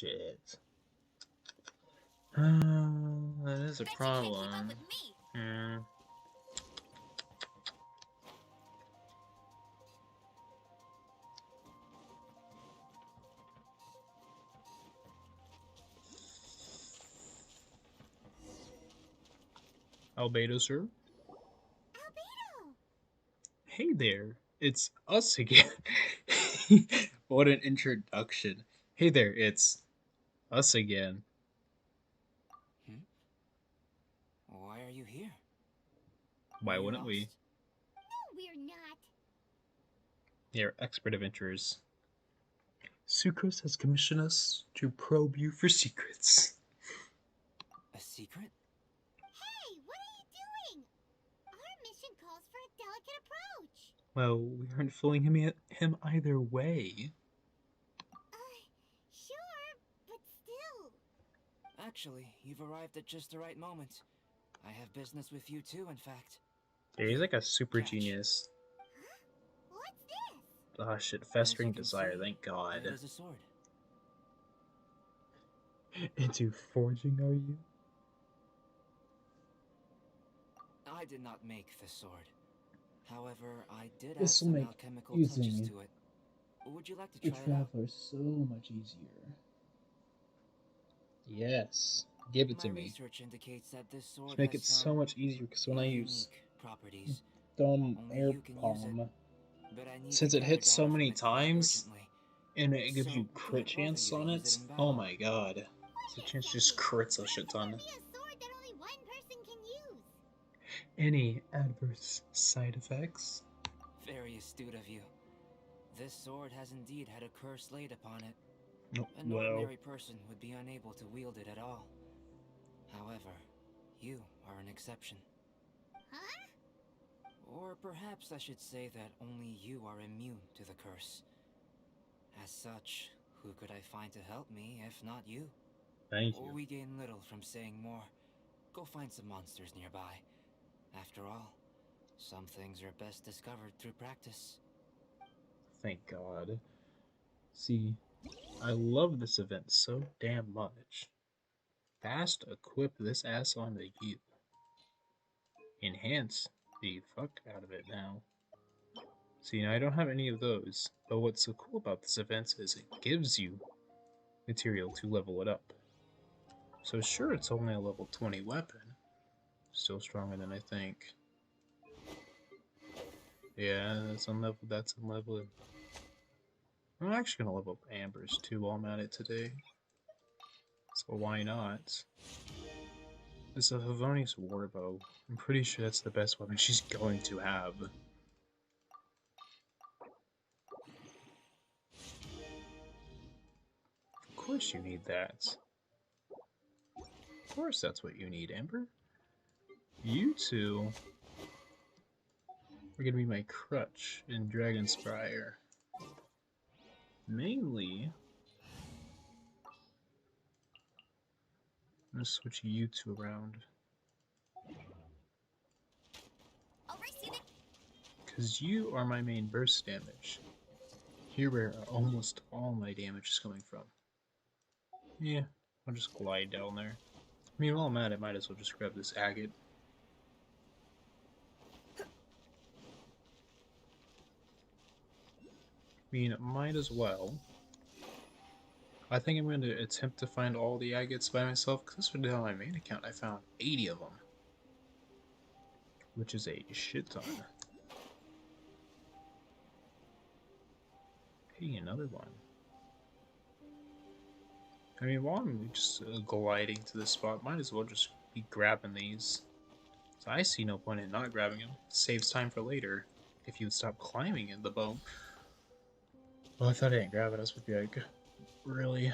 Shit. That is a problem. Hmm. Albedo, sir. Albedo! Hey there, it's us again. What an introduction. Hey there, it's us again. Hmm? Why are you here? Are Why you wouldn't we? lost? No, we're not. You're expert adventurers. Sucrose has commissioned us to probe you for secrets. A secret? Hey, what are you doing? Our mission calls for a delicate approach. Well, we aren't fooling him either way. Sure, but still. Actually, you've arrived at just the right moment. I have business with you too, in fact. Yeah, he's Here, like a super catch. genius. Huh? What's this? Ah, shit, As you festering can desire, see, thank God. it is a sword. Into forging, are you? I did not make the sword. However, I did add This will some make alchemical touches using to it. Would you like to for try it out? travelers so much easier. Yes, give it My to me. research indicates that this Just sword make has it so some much easier because when I use unique properties. Dumb Only air you can use it, palm. but I need to since it gather hits so data from many it quite times urgently. and it gives So, you could I crit bother chance you to on use it it, in oh battle? my god. Wait The a chance just second. crits a How shit can that ton. be a sword that only one person can use? Any adverse side effects? Very astute of you. This sword has indeed had a curse laid upon it. Oh, An well, ordinary person would be unable to wield it at all. However, you are an exception. Huh? Or perhaps I should say that only you are immune to the curse. As such, who could I find to help me if not you? thank you. We gain little from saying more. Go find some monsters nearby. After all, some things are best discovered through practice. Thank god. See, I love this event so damn much. Fast equip this ass onto you. Enhance the fuck out of it now. See, now I don't have any of those, but what's so cool about this event is it gives you material to level it up. So sure, it's only a level 20 weapon. Still stronger than I think. Yeah, that's unleveled, that's unleveled. I'm actually gonna level up Amber's too while I'm at it today. So why not? It's a Favoni's Warbow. I'm pretty sure that's the best weapon she's going to have. Of course you need that. Of course that's what you need, Amber. You two are gonna be my crutch in Dragonspire. Mainly, I'm gonna switch you two around. Because you are my main burst damage. Here where almost all my damage is coming from. Yeah, I'll just glide down there. I mean, while I'm at it, might as well just grab this agate. I mean, might as well. I think I'm going to attempt to find all the agates by myself, because this one on my main account I found 80 of them. Which is a shit ton. Hey, another one. I mean, while I'm just gliding to this spot, might as well just be grabbing these. So I see no point in not grabbing them. It saves time for later. If you would stop climbing in the boat. Well, I thought I didn't grab it. I was supposed to be like, really?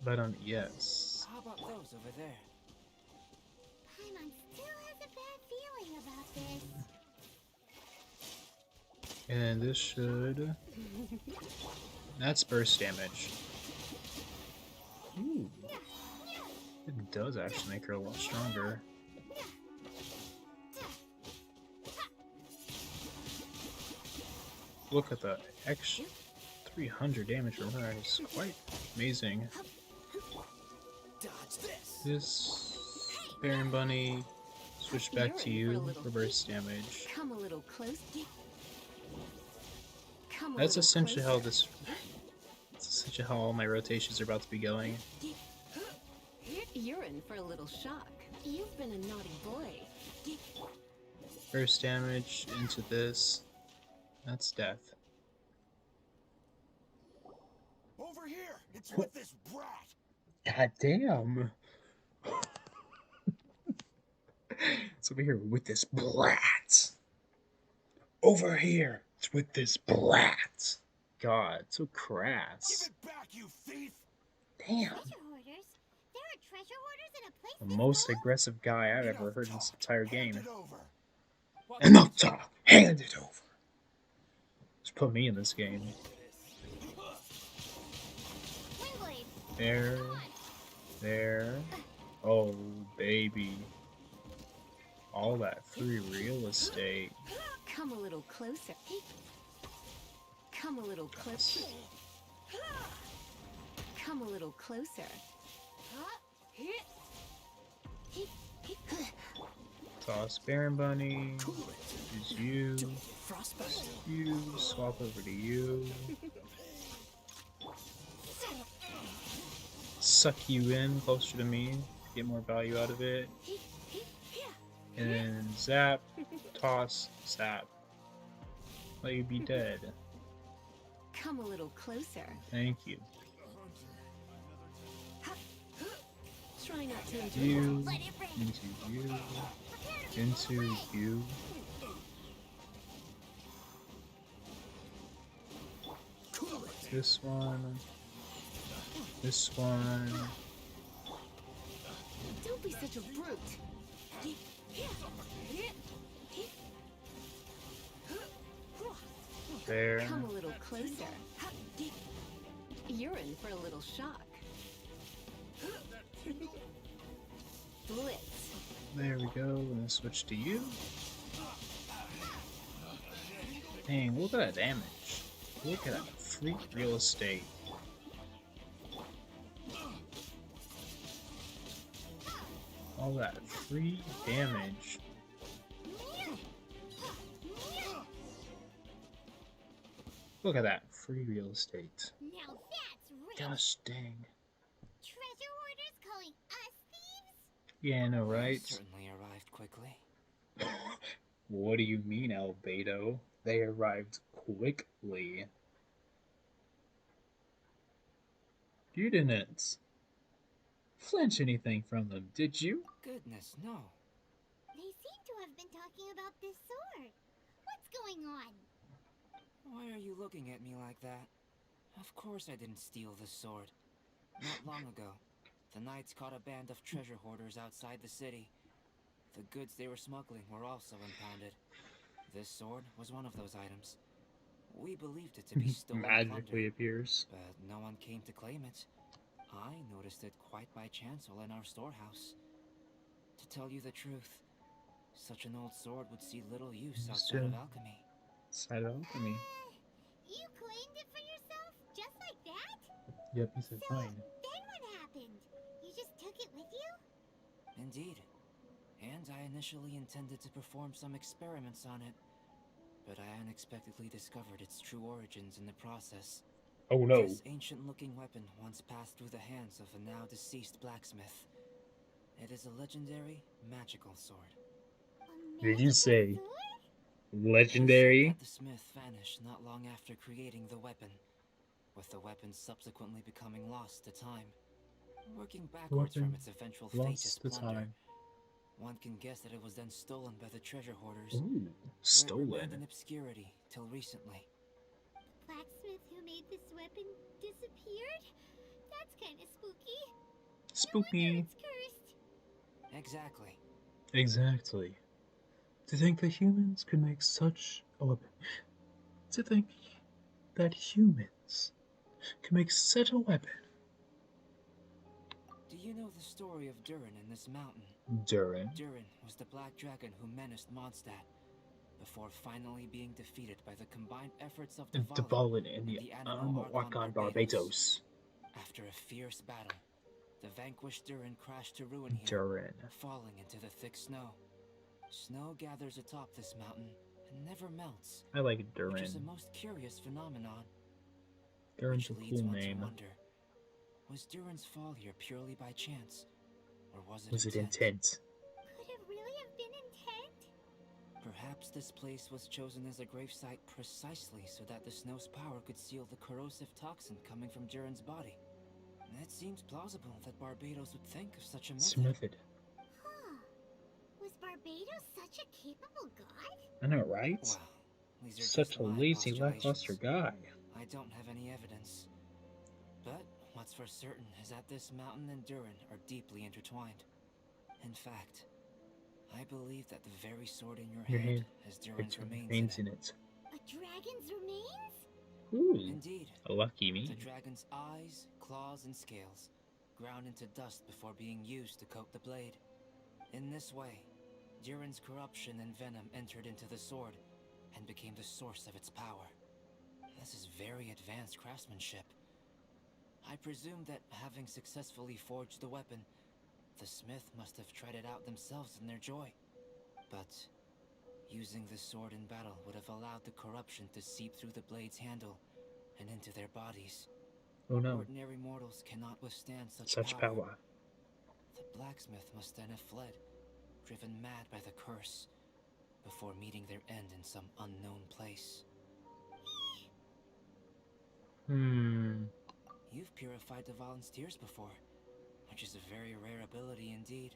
But, yes. How about those over there? Paimon still has a bad feeling about this. And this should... That's burst damage. Ooh. It does actually make her a lot stronger. Look at the extra 300 damage from her is quite amazing. Dodge this. This Baron Bunny, switch back to you for burst damage. Come a little close. Come a That's little essentially how closer. that's essentially how all my rotations are about to be going. You're in for a little shock. You've been a naughty boy. Burst damage into this. That's death. Over here! It's with this brat! God damn. It's over here with this brat. Over here. It's with this brat. God, so Give crass. it back, you thief! Damn. Treasure hoarders? There are treasure hoarders in a place The this most small? aggressive guy I've ever Enough heard in this talk. entire Hand game. it over. Enough talk. Hand it over. Just put me in this game. Windblade. There. Come on. There. Oh, baby. All that free real estate. Come a little closer. Come a little closer. Come a little closer. Toss Baron Bunny. Use you. Frostbite. You. Swap over to you. Suck you in closer to me. Get more value out of it. And then zap. Toss. Zap. Let you be dead. Come a little closer. Thank you. Try not to enjoy You. Let it rain. Into you. Prepare to be Into blown away. you. This one. This one. Don't be such a brute. There. Come a little closer. You're in for a little shock. Blitz. There we go. And then switch to you. Dang, look at that damage. Look at that freak real estate. All that free damage. Look at that free real estate. Now that's rich. Gosh dang. Treasure hoarders calling us thieves? Yeah, I know, right? Certainly arrived quickly. What do you mean, Albedo? They arrived quickly. You didn't flinch anything from them, did you? Goodness, no. They seem to have been talking about this sword. What's going on? Why are you looking at me like that? Of course I didn't steal this sword. Not long ago, the knights caught a band of treasure hoarders outside the city. The goods they were smuggling were also impounded. This sword was one of those items. We believed it to be stolen Magically plunder, appears. but no one came to claim it. I noticed it quite by chance while in our storehouse. To tell you the truth, such an old sword would see little use outside of alchemy. Side of alchemy. You claimed it for yourself? Just like that? Yep, he said So, fine. then what happened? You just took it with you? Indeed. And I initially intended to perform some experiments on it, but I unexpectedly discovered its true origins in the process. Oh no. This ancient-looking weapon once passed through the hands of a now-deceased blacksmith. It is a legendary, magical sword. A Did you magical say sword? It is said legendary? that the smith vanished not long after creating the weapon, with the weapon subsequently becoming lost to time. Working backwards from Weapon its eventual fate as Lost the plunder, time. one can guess that it was then stolen by the treasure hoarders. Ooh, where it remained in stolen. obscurity till recently. The blacksmith who made this weapon disappeared? That's kind of spooky. No wonder Spooky. it's cursed. Exactly. Exactly. To think that humans could make such a weapon. To think that humans could make such a weapon. Do you know the story of Durin in this mountain? Durin. Durin was the black dragon who menaced Mondstadt. before finally being defeated by the combined efforts of The Dvalin Ballin and and the the animal Argon Argon Barbados. Barbados. After a fierce battle, the vanquished Durin crashed to ruin here, Durin. falling into the thick snow. Snow gathers atop this mountain and never melts, I like which is a Durin. most curious phenomenon. Durin's Which a leads cool one name. to wonder, was Durin's fall here purely by chance, or was it Was it intent? intent? Could it really have been intent? Perhaps this place was chosen as a gravesite precisely so that the snow's power could seal the corrosive toxin coming from Durin's body. It seems plausible that Barbados would think of such a It's method. method. Huh. Was Barbados such a capable god? I know, right? Well, these are Such just a my lazy, lackluster postulations. guy. I don't have any evidence. But what's for certain is that this mountain and Durin are deeply intertwined. In fact, I believe that the very sword in your hand has Durin's It remains in it. it. A dragon's remains? Ooh, Indeed, lucky the me. dragon's eyes, claws, and scales ground into dust before being used to coat the blade. In this way, Durin's corruption and venom entered into the sword and became the source of its power. This is very advanced craftsmanship. I presume that having successfully forged the weapon, the smith must have tried it out themselves in their joy. But using the sword in battle would have allowed the corruption to seep through the blade's handle and into their bodies. Oh no, Ordinary mortals cannot withstand such power. The blacksmith must then have fled, driven mad by the curse, before meeting their end in some unknown place. You've purified Dvalin's tears before, which is a very rare ability indeed.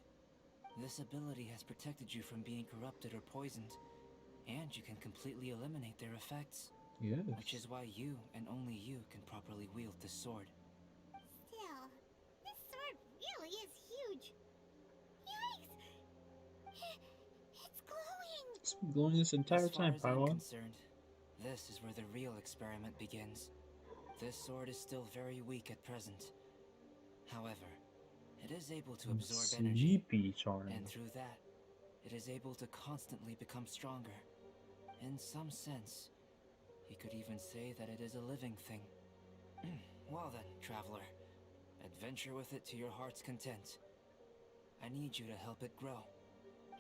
This ability has protected you from being corrupted or poisoned, and you can completely eliminate their effects. Yes. Which is why you, and only you, can properly wield this sword. Still, this sword really is huge. Yikes! It's glowing! It's been glowing this entire As far time, as I'm Pylon. concerned, this is where the real experiment begins. This sword is still very weak at present. However, it is able to absorb energy, Sleepy charm. and through that, it is able to constantly become stronger. In some sense, you could even say that it is a living thing. Well then, traveler, adventure with it to your heart's content. I need you to help it grow.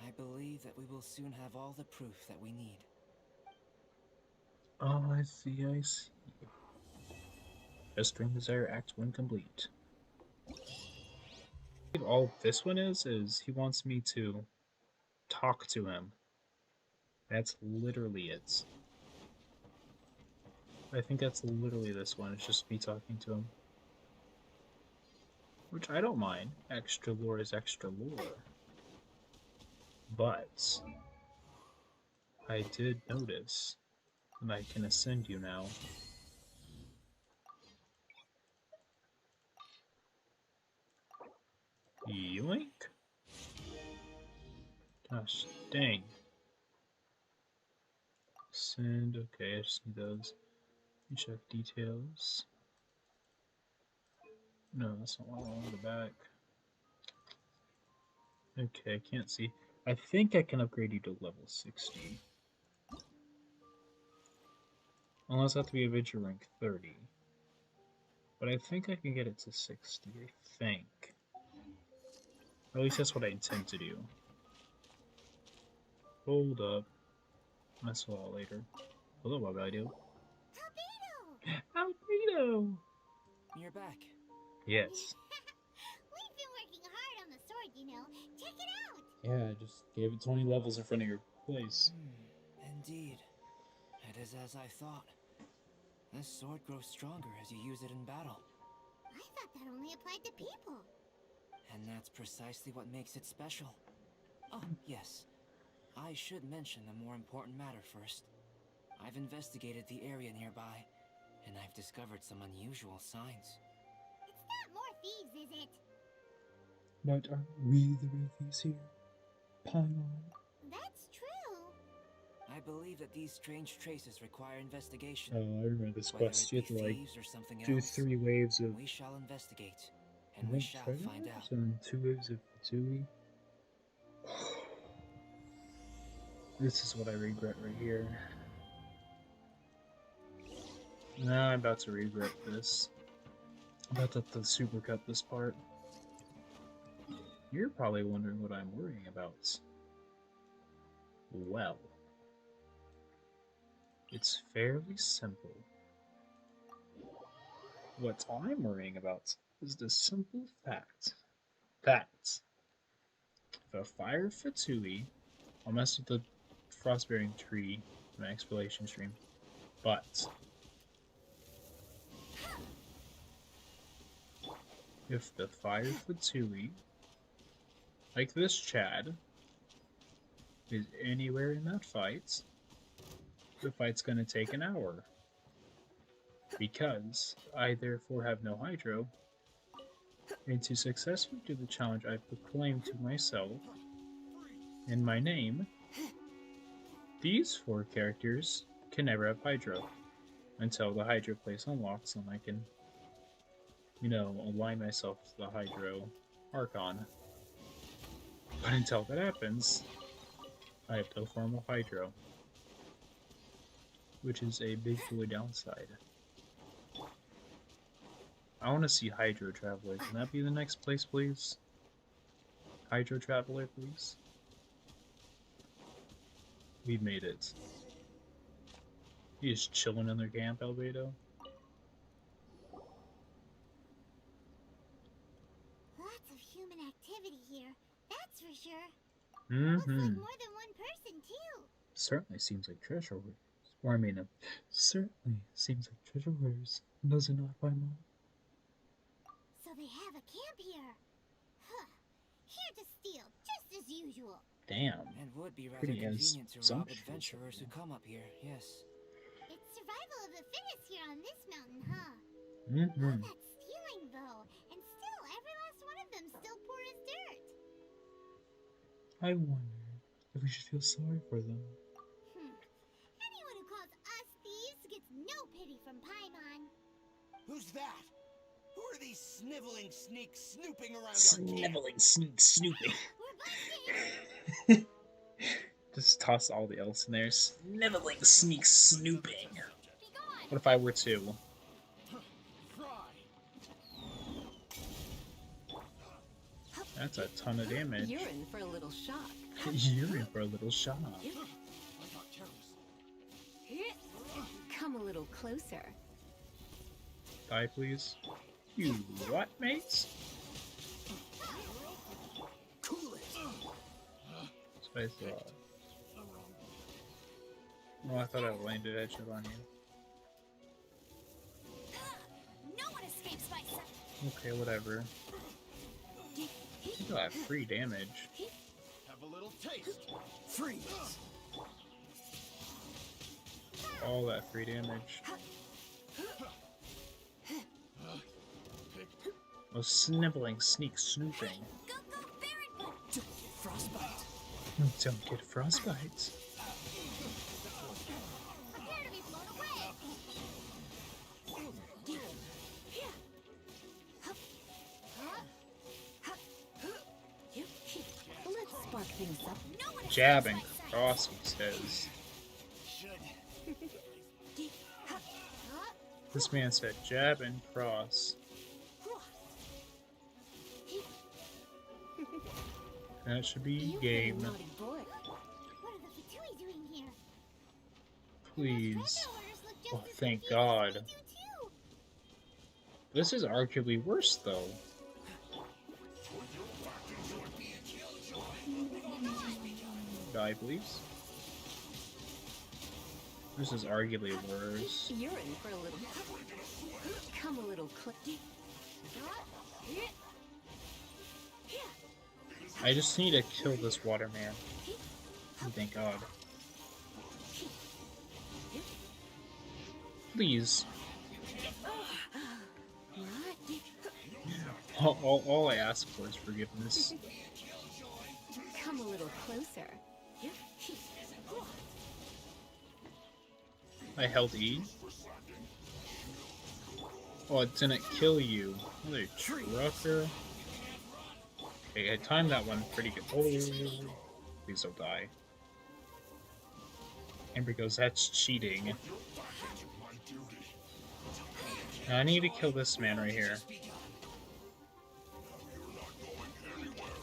I believe that we will soon have all the proof that we need. Oh, I see, I see. Just Dream Desire Act 1 complete. All this one is he wants me to talk to him. That's literally it. I think that's literally this one. It's just me talking to him. Which I don't mind. Extra lore is extra lore. But I did notice that I can ascend you now. Yoink! Gosh dang. Send, okay, I just need those. Let me check details. No, that's not what I want. The back. Okay, I can't see. I think I can upgrade you to level 60. Unless I have to be Adventure rank 30. But I think I can get it to 60, I think. Or at least that's what I intend to do. Hold up. Mess with that later. Hello, Albedo. Albedo! Albedo! You're back. Yes. We've been working hard on the sword, you know. Check it out! Yeah, I just gave it 20 levels in front of your place. Indeed. It is as I thought. This sword grows stronger as you use it in battle. I thought that only applied to people. And that's precisely what makes it special. Oh, yes. I should mention a more important matter first. I've investigated the area nearby, and I've discovered some unusual signs. It's not more thieves, is it? But are we the real thieves here? Pylon? That's true. I believe that these strange traces require investigation. Oh, I remember this Whether quest. it You be have to, like, thieves or something do else, 3 waves of we shall investigate, and we shall find out. and 2 waves of fatui. This is what I regret right here. Now I'm about to regret this. I'm about to have to supercut this part. You're probably wondering what I'm worrying about. Well, it's fairly simple. What I'm worrying about is the simple fact that the fire fatui, I'll mess with the frostbearing tree in my exploration stream, but if the fire fatui, like this Chad, is anywhere in that fight, the fight's gonna take an hour. Because I therefore have no hydro, and to successfully do the challenge I've proclaimed to myself in my name, these 4 characters can never have hydro until the hydro place unlocks and I can, align myself to the hydro Archon. But until that happens, I have no form of hydro, which is a big boy downside. I want to see Hydro Traveler. Can that be the next place, please? Hydro Traveler, please? We made it. He is chilling in their camp, Albedo. Lots of human activity here, that's for sure. Mm-hmm. Looks like more than one person, too. Certainly seems like treasure hoarders. Or I mean, certainly seems like treasure hoarders. Does it not, Paimon? So they have a camp here. Huh. Here to steal, just as usual. Damn. And would be rather Pretty convenient to rob sumptuous adventurers who of you. come up here, yes. It's survival of the fittest here on this mountain, huh? Mm-hmm. All that stealing, though, and still every last one of them still poor as dirt. I wonder if we should feel sorry for them. Anyone who calls us thieves gets no pity from Paimon. Who's that? Who are these sniveling sneaks snooping around our camp? Sniveling, snooping. We're busting. Just toss all the else in there. Sniveling, snooping. Be gone. What if I were to? That's a ton of damage. You're in for a little shock. You're in for a little shock. Come a little closer. Die, please. You what, mates? Cool it. Space Rod. Oh, I thought I landed a headshot on you. No one escapes my sight. Okay, whatever. You still have free damage. Have a little taste. Freeze. All that free damage. Oh, sniveling, snooping. Go, Baron. Frostbite. Don't get frostbite. Prepare to be blown away. Let's spark things up. No one escapes Jab and my sight. cross, he says. This man said jab and cross. That should be You've game. been a naughty boy. What are the fatui doing here? Please. Treasure hoarders look just Oh, as thank confused as God. we do, too. This is arguably worse, though. Die, please. This is arguably worse. You're in for a little. Come a little closer. I just need to kill this water man. Thank God. Please. All I ask for is forgiveness. Come a little closer. I held E. Oh, it didn't kill you. Mother trucker. Okay, I timed that one pretty good. Oh, please don't die. Amber goes, that's cheating. Now I need to kill this man right here.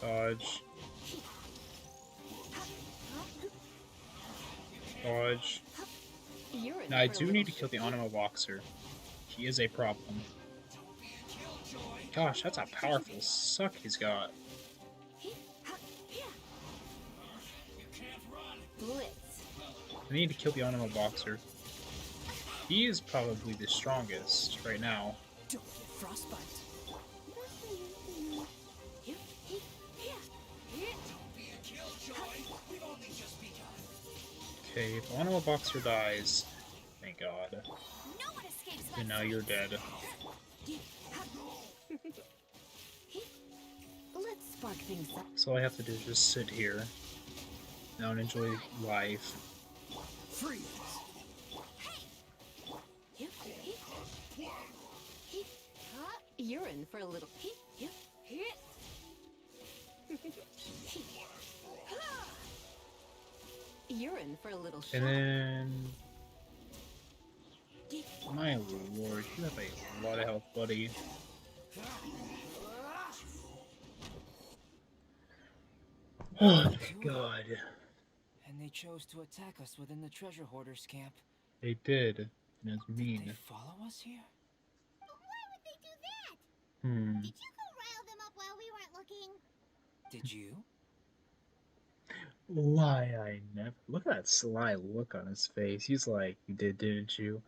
Dodge. Dodge. Now I do need to kill the Anima Boxer. He is a problem. Gosh, that's a powerful suck he's got. I need to kill the Anima Boxer. He is probably the strongest right now. Don't get frostbite. Okay, if Anima Boxer dies, thank God. No one escapes my And now you're dead. Let's spark things up. So all I have to do is just sit here now and enjoy life. Freeze. You're in for a little. You're in for a little shock. And then... My lord, you have a lot of health, buddy. Oh my god. And they chose to attack us within the treasure hoarders camp. They did. And it's Did mean. they follow us here? But why would they do that? Hmm. Did you go rile them up while we weren't looking? Did you? Why I never... Look at that sly look on his face. He's like, you did, didn't you?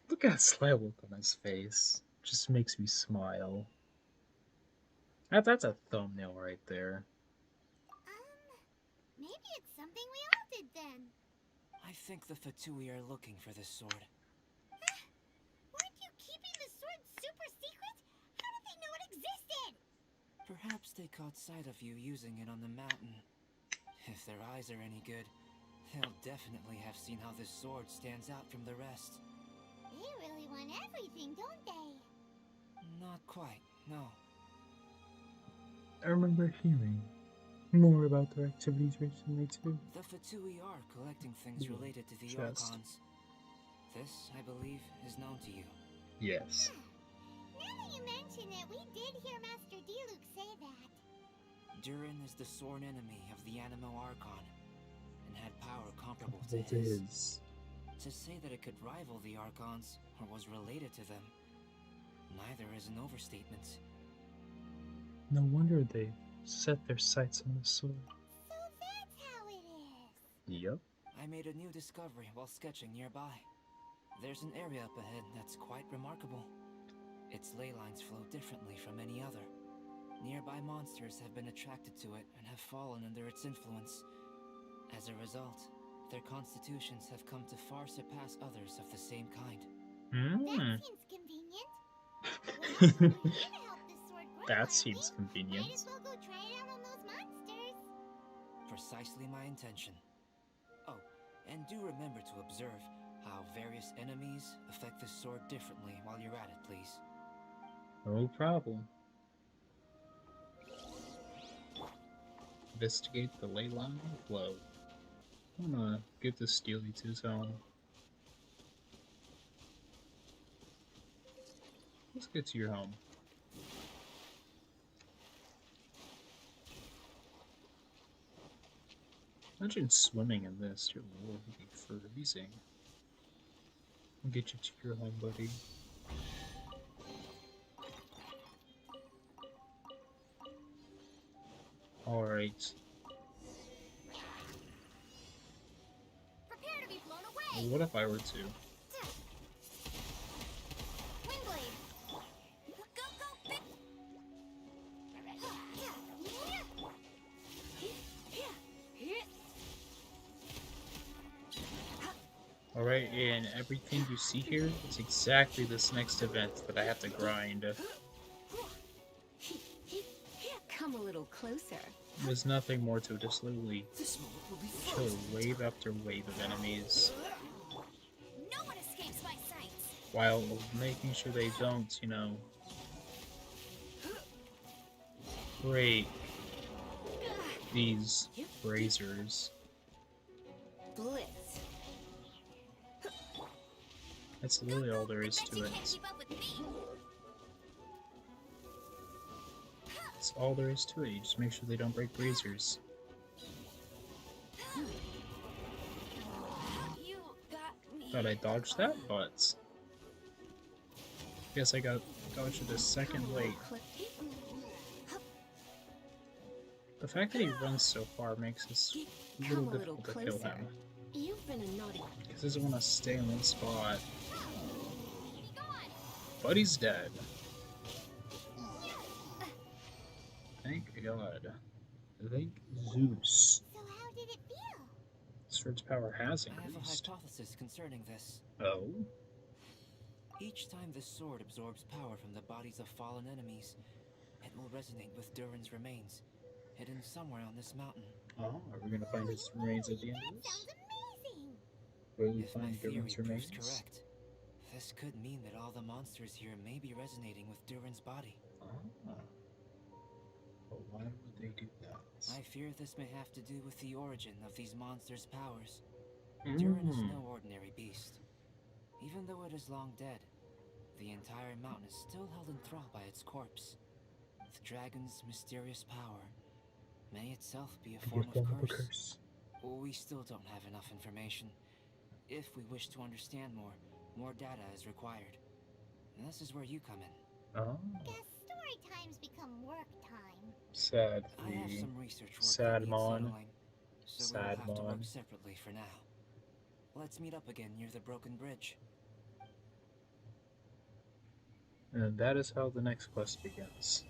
Look at that sly look on his face. Just makes me smile. That's a thumbnail right there. Maybe it's something we all did then. I think the Fatui are looking for this sword. Weren't you keeping the sword super secret? How did they know it existed? Perhaps they caught sight of you using it on the mountain. If their eyes are any good, they'll definitely have seen how this sword stands out from the rest. They really want everything, don't they? Not quite, no. I remember hearing more about their activities recently too. The Fatui are collecting things related to the Chest. Archons. This, I believe, is known to you. Yes. Now that you mention it, we did hear Master Diluc say that. Durin is the sworn enemy of the Animo Archon, and had power comparable to It his. is. To say that it could rival the Archons, or was related to them, neither is an overstatement. No wonder they set their sights on the sword. So that's how it is. Yep. I made a new discovery while sketching nearby. There's an area up ahead that's quite remarkable. Its ley lines flow differently from any other. Nearby monsters have been attracted to it and have fallen under its influence. As a result, their constitutions have come to far surpass others of the same kind. Hmm. That seems convenient. Well, we're here to help this sword grow, That aren't seems we? convenient. Might as well go try it out on those monsters. Precisely my intention. Oh, and do remember to observe how various enemies affect this sword differently while you're at it, please. No problem. Investigate the ley line flow. I'm gonna get this Steely to his home. Let's get to your home. Imagine swimming in this. Your lord would be freezing. I'll get you to your home, buddy. Alright. Prepare to be blown away. Well, what if I were to? Windblade. Go, go, big. Alright, and everything you see here is exactly this next event that I have to grind. Come a little closer. There's nothing more to it, just literally This moment will be kill frozen. wave after wave of enemies, No one escapes my sights. while making sure they don't, you know, break these razors. Blitz. That's really all there is Bet to you it. can't keep up with me. That's all there is to it. You just make sure they don't break braziers. You got me. Thought I dodged that, but guess I got dodged it a second late. The fact that he runs so far makes this a little Come a little difficult to kill closer. him. You've been a naughty. He doesn't want to stay in one spot. Be gone. But he's dead. Thank God. Thank Zeus. So how did it feel? Sword's power has I have a increased. hypothesis concerning this. Oh? Each time this sword absorbs power from the bodies of fallen enemies, it will resonate with Durin's remains, hidden somewhere on this mountain. Oh, are we gonna find his remains at the end of That this? sounds amazing. Will we If my find theory Durin's proves remains? correct, this could mean that all the monsters here may be resonating with Durin's body. Ah. But why would they do that? I fear this may have to do with the origin of these monsters' powers. Durin is no ordinary beast. Even though it is long dead, the entire mountain is still held in thrall by its corpse. The dragon's mysterious power may itself be a form of curse. We still don't have enough information. If we wish to understand more data is required. And this is where you come in. Oh, Guess story times become work time. sad I have the some research work sad that needs mon. settling, so we'll have to work Mon. separately for now. Let's meet up again near the broken bridge. And that is how the next quest begins.